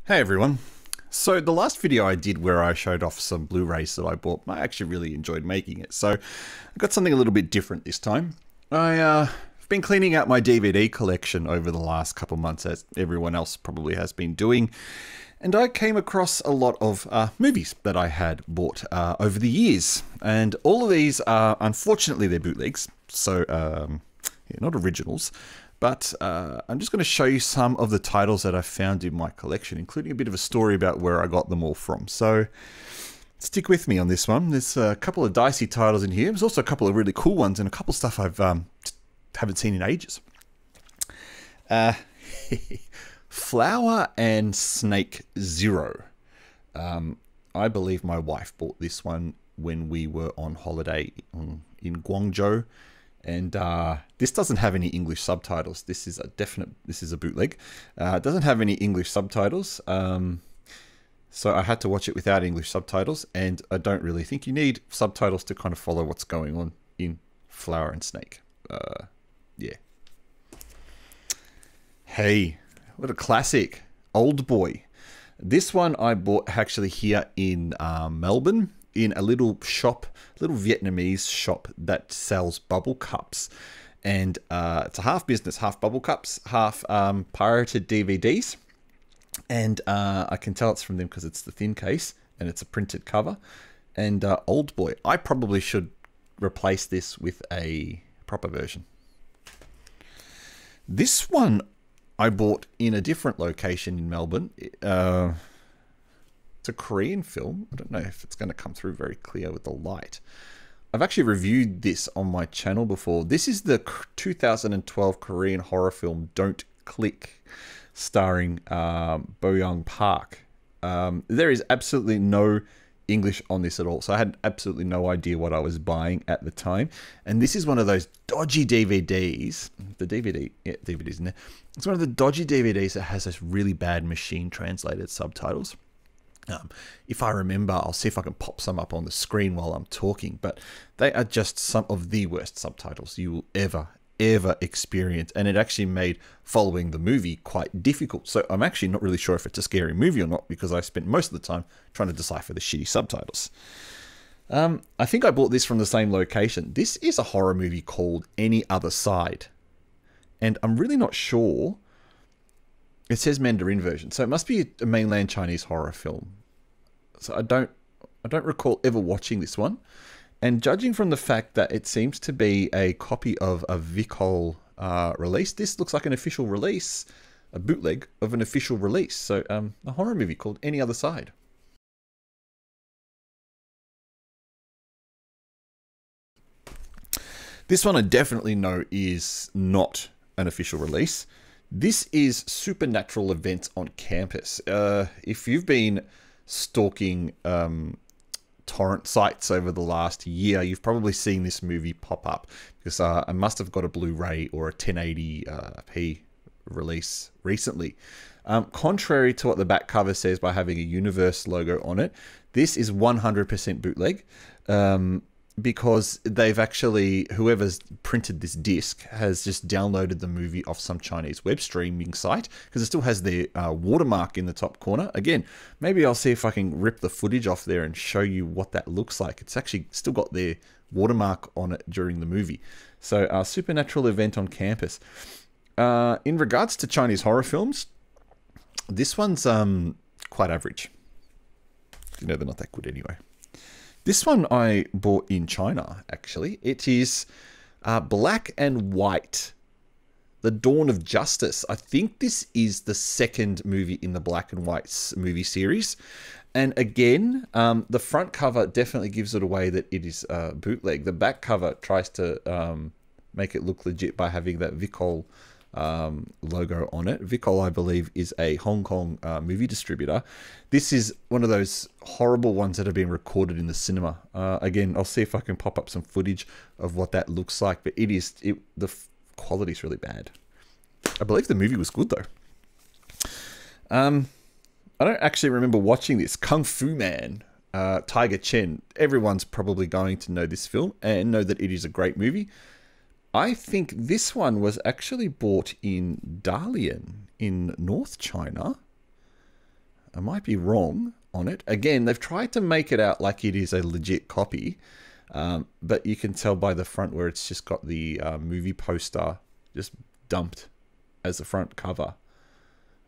Hey everyone. So the last video I did where I showed off some Blu-rays that I bought, I actually really enjoyed making it. So I got something a little bit different this time. I've been cleaning out my DVD collection over the last couple months, as everyone else probably has been doing. And I came across a lot of movies that I had bought over the years. And all of these are, unfortunately, they're bootlegs. So, yeah, not originals. But I'm just going to show you some of the titles that I found in my collection, including a bit of a story about where I got them all from. So stick with me on this one. There's a couple of dicey titles in here. There's also a couple of really cool ones and a couple of stuff I've haven't seen in ages. Flower and Snake Zero. I believe my wife bought this one when we were on holiday in Guangzhou. And this doesn't have any English subtitles. This is a bootleg. It doesn't have any English subtitles. So I had to watch it without English subtitles. And I don't really think you need subtitles to kind of follow what's going on in Flower and Snake. Yeah. Hey, what a classic. Old Boy. This one I bought actually here in Melbourne, in a little shop, little Vietnamese shop that sells bubble cups. And it's a half business, half bubble cups, half pirated DVDs. And I can tell it's from them because it's the thin case and it's a printed cover. And Old Boy, I probably should replace this with a proper version. This one I bought in a different location in Melbourne. It's a Korean film. I don't know if it's going to come through very clear with the light. I've actually reviewed this on my channel before. This is the 2012 Korean horror film Don't Click, starring Bo Young Park. There is absolutely no English on this at all, so I had absolutely no idea what I was buying at the time. And this is one of those dodgy DVDs. The DVD, yeah, DVD's in there. It's one of the dodgy DVDs that has this really bad machine translated subtitles. If I remember, I'll see if I can pop some up on the screen while I'm talking, but they are just some of the worst subtitles you will ever experience, and it actually made following the movie quite difficult. So I'm actually not really sure if it's a scary movie or not, because I spent most of the time trying to decipher the shitty subtitles. I think I bought this from the same location. This is a horror movie called Any Other Side, and I'm really not sure. It says Mandarin version, so it must be a mainland Chinese horror film. So I don't recall ever watching this one. And judging from the fact that it seems to be a copy of a Vicol release, this looks like an official release, a bootleg of an official release. So a horror movie called Any Other Side. This one I definitely know is not an official release. This is Supernatural Events on Campus. If you've been stalking torrent sites over the last year, you've probably seen this movie pop up, because I must have got a Blu-ray or a 1080p release recently. Contrary to what the back cover says by having a Universe logo on it, this is 100% bootleg. Because they've actually, whoever's printed this disc has just downloaded the movie off some Chinese web streaming site, because it still has the watermark in the top corner. Again, maybe I'll see if I can rip the footage off there and show you what that looks like. It's actually still got their watermark on it during the movie. So, Supernatural Event on Campus. In regards to Chinese horror films, this one's quite average. You know, they're not that good anyway. This one I bought in China, actually. It is Black and White, The Dawn of Justice. I think this is the second movie in the Black and White movie series. And again, the front cover definitely gives it away that it is bootleg. The back cover tries to make it look legit by having that Vicol logo on it. Vicol, I believe, is a Hong Kong movie distributor. This is one of those horrible ones that have been recorded in the cinema. Again, I'll see if I can pop up some footage of what that looks like, but the quality is really bad. I believe the movie was good though. I don't actually remember watching this. Kung Fu Man, Tiger Chen. Everyone's probably going to know this film and know that it is a great movie. I think this one was actually bought in Dalian in North China. I might be wrong on it. Again, they've tried to make it out like it is a legit copy, but you can tell by the front where it's just got the movie poster just dumped as the front cover.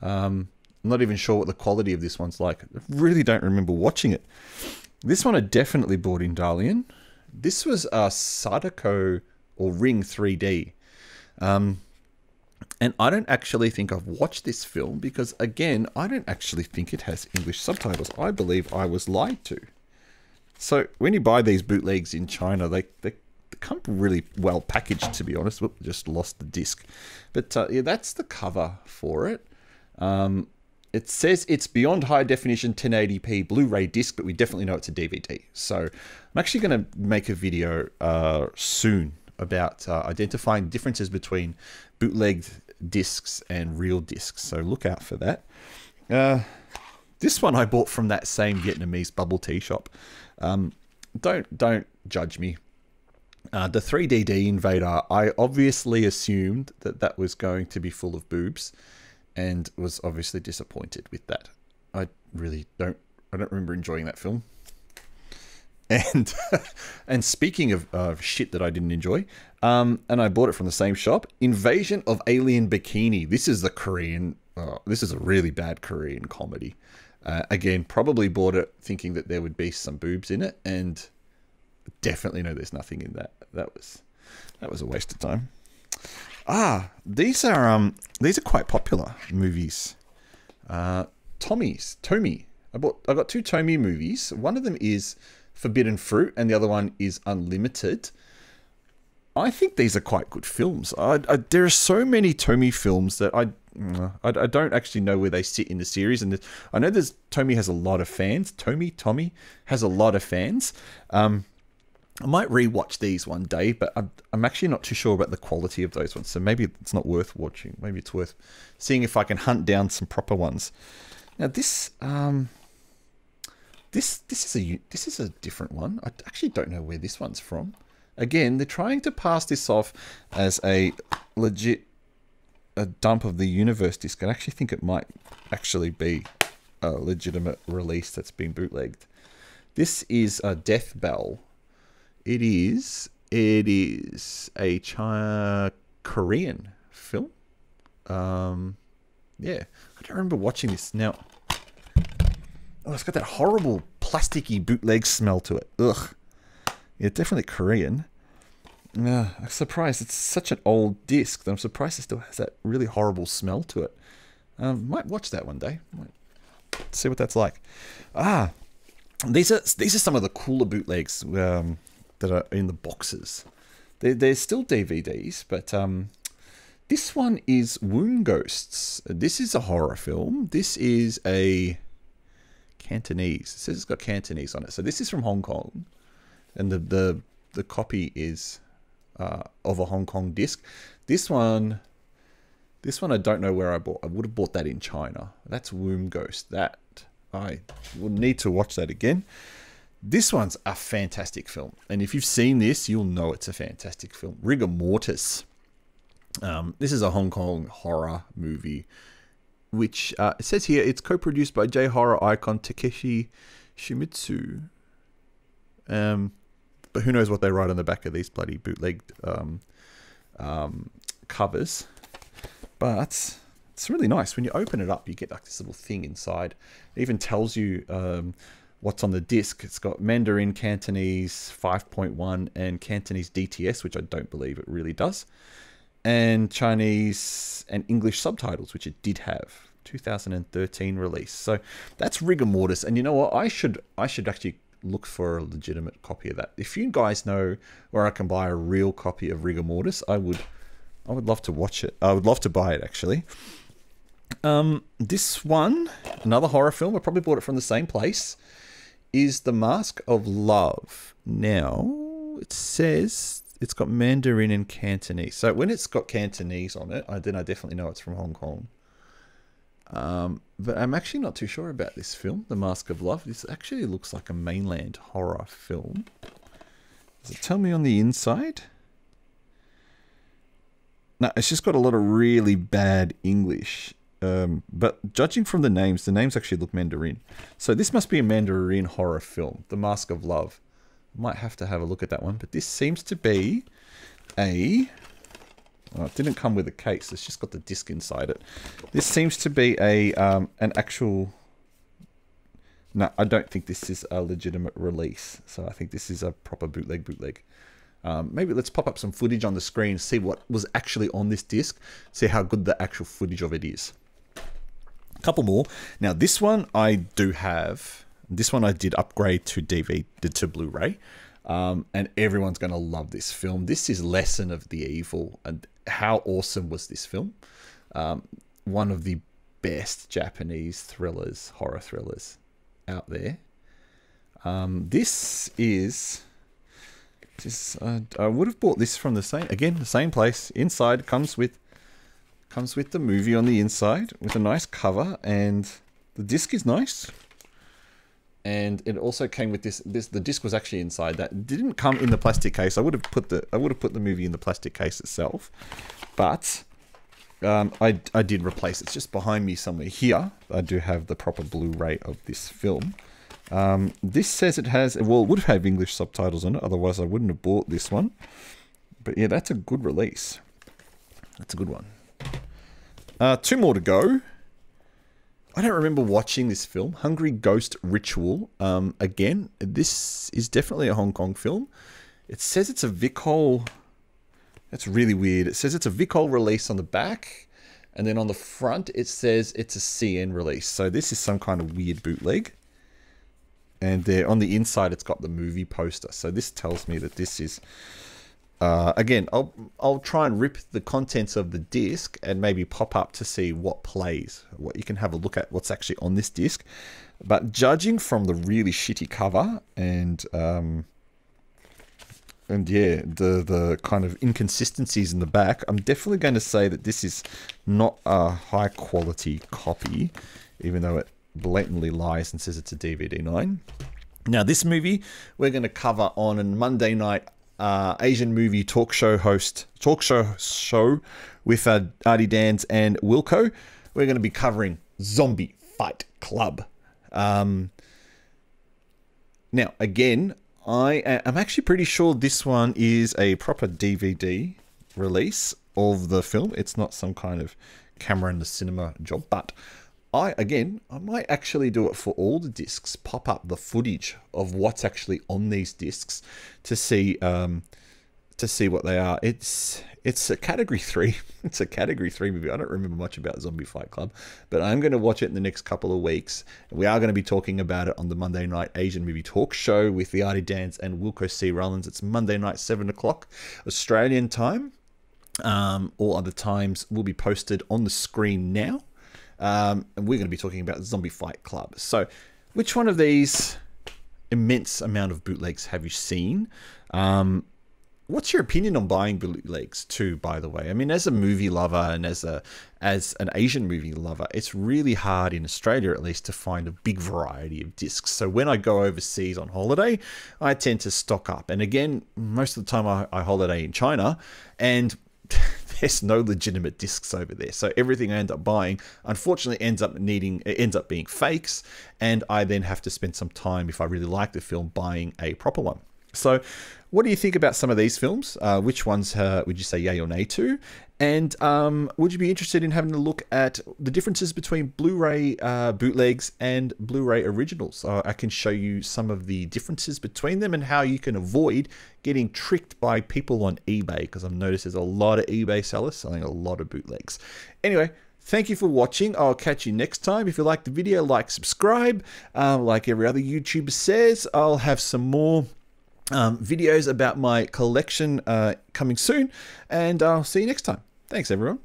I'm not even sure what the quality of this one's like. I really don't remember watching it. This one I definitely bought in Dalian. This was Sadako or Ring 3D. And I don't actually think I've watched this film because, again, I don't actually think it has English subtitles. I believe I was lied to. So when you buy these bootlegs in China, they come really well packaged, to be honest. Whoop, just lost the disc. But yeah, that's the cover for it. It says it's beyond high definition 1080p Blu-ray disc, but we definitely know it's a DVD. So I'm actually going to make a video soon about identifying differences between bootlegged discs and real discs. So look out for that. This one I bought from that same Vietnamese bubble tea shop. Don't judge me. The 3DD Invader, I obviously assumed that that was going to be full of boobs, and was obviously disappointed with that. I don't remember enjoying that film. And and speaking of shit that I didn't enjoy, and I bought it from the same shop, Invasion of Alien Bikini. This is the Korean. This is a really bad Korean comedy. Again, probably bought it thinking that there would be some boobs in it, and definitely know there's nothing in that. That was a waste of time. These are quite popular movies. Tomy. I got two Tomy movies. One of them is Forbidden Fruit, and the other one is Unlimited. I think these are quite good films. There are so many Tomy films that I don't actually know where they sit in the series, and I know Tomy has a lot of fans. Tommy has a lot of fans. I might rewatch these one day, but I'm actually not too sure about the quality of those ones. So maybe it's not worth watching. Maybe it's worth seeing if I can hunt down some proper ones. Now this is a different one. I actually don't know where this one's from. Again, they're trying to pass this off as a dump of the Universe disc. I actually think it might actually be a legitimate release that's been bootlegged. This is a Death Bell. It is a Korean film. Yeah, I don't remember watching this. Now, it's got that horrible plasticky bootleg smell to it. Ugh. Yeah, definitely Korean. I'm surprised. It's such an old disc that I'm surprised it still has that really horrible smell to it. Might watch that one day. Might see what that's like. These are some of the cooler bootlegs that are in the boxes. They're still DVDs, but this one is Womb Ghosts. This is a horror film. This is a Cantonese. It says it's got Cantonese on it. So this is from Hong Kong, and the copy is of a Hong Kong disc. This one I don't know where I bought. I would have bought that in China. That's Womb Ghost. That I will need to watch that again. This one's a fantastic film, and if you've seen this, you'll know it's a fantastic film. Rigor Mortis. This is a Hong Kong horror movie, which it says here it's co-produced by J-horror icon Takeshi Shimizu. But who knows what they write on the back of these bloody bootleg covers. But it's really nice. When you open it up, you get like this little thing inside. It even tells you what's on the disc. It's got Mandarin, Cantonese 5.1, and Cantonese DTS, which I don't believe it really does, and Chinese and English subtitles, which it did have. 2013 release. So that's Rigor Mortis. And you know what? I should actually look for a legitimate copy of that. If you guys know where I can buy a real copy of Rigor Mortis, I would love to watch it. I would love to buy it, actually. This one, another horror film, I probably bought it from the same place, is The Mask of Love. Now, it says it's got Mandarin and Cantonese. So when it's got Cantonese on it, then I definitely know it's from Hong Kong. But I'm actually not too sure about this film, The Mask of Love. This actually looks like a mainland horror film. Does it tell me on the inside? No, it's just got a lot of really bad English. but judging from the names actually look Mandarin. So this must be a Mandarin horror film, The Mask of Love. Might have to have a look at that one, but this seems to be a... Oh, it didn't come with a case. It's just got the disc inside it. This seems to be a an actual... No, I don't think this is a legitimate release. So I think this is a proper bootleg. Maybe let's pop up some footage on the screen, see what was actually on this disc, see how good the actual footage of it is. A couple more. Now this one I do have. This one I did upgrade to DVD, to Blu-ray. And everyone's going to love this film. This is Lesson of the Evil. And how awesome was this film? One of the best Japanese thrillers, horror thrillers out there. This is... I would have bought this from the same place. Inside comes with the movie on the inside with a nice cover, and the disc is nice. And it also came with this. The disc was actually inside. That didn't come in the plastic case. I would have put the movie in the plastic case itself, but I did replace it. It's just behind me somewhere here. I do have the proper Blu-ray of this film. This says it has, well, it would have English subtitles on it, otherwise I wouldn't have bought this one. But yeah, that's a good release. That's a good one. 2 more to go. I don't remember watching this film, Hungry Ghost Ritual. Again, this is definitely a Hong Kong film. It says it's a Vicol. That's really weird. It says it's a Vicol release on the back, and then on the front it says it's a CN release. So this is some kind of weird bootleg. And there on the inside, it's got the movie poster. So this tells me that this is, again, I'll try and rip the contents of the disc and maybe pop up to see what plays. What you can have a look at what's actually on this disc. But judging from the really shitty cover and yeah, the kind of inconsistencies in the back, I'm definitely going to say that this is not a high quality copy, even though it blatantly lies and says it's a DVD9. Now this movie we're going to cover on a Monday night Asian movie talk show with Artie Dans and Wilco. We're going to be covering Zombie Fight Club. Now again, I'm actually pretty sure this one is a proper DVD release of the film. It's not some kind of camera in the cinema job, but I might actually do it for all the discs, pop up the footage of what's actually on these discs to see what they are. It's a category 3. It's a category 3 movie. I don't remember much about Zombie Fight Club, but I'm going to watch it in the next couple of weeks. We are going to be talking about it on the Monday Night Asian Movie Talk Show with the Artie Dans and Wilco C. Rollins. It's Monday night, 7 o'clock Australian time. All other times will be posted on the screen now. And we're going to be talking about Zombie Fight Club. So, which one of these immense amount of bootlegs have you seen? What's your opinion on buying bootlegs too, by the way? I mean, as a movie lover and as an Asian movie lover, it's really hard in Australia, at least, to find a big variety of discs. So when I go overseas on holiday, I tend to stock up. And again, most of the time I holiday in China, and there's no legitimate discs over there. So everything I end up buying, unfortunately, ends up being fakes. And I then have to spend some time, if I really like the film, buying a proper one. So what do you think about some of these films? Which ones would you say yay or nay to? And would you be interested in having a look at the differences between Blu-ray bootlegs and Blu-ray originals? I can show you some of the differences between them and how you can avoid getting tricked by people on eBay, because I've noticed there's a lot of eBay sellers selling a lot of bootlegs. Anyway, thank you for watching. I'll catch you next time. If you like the video, like, subscribe. Like every other YouTuber says, I'll have some more videos about my collection coming soon, and I'll see you next time. Thanks, everyone.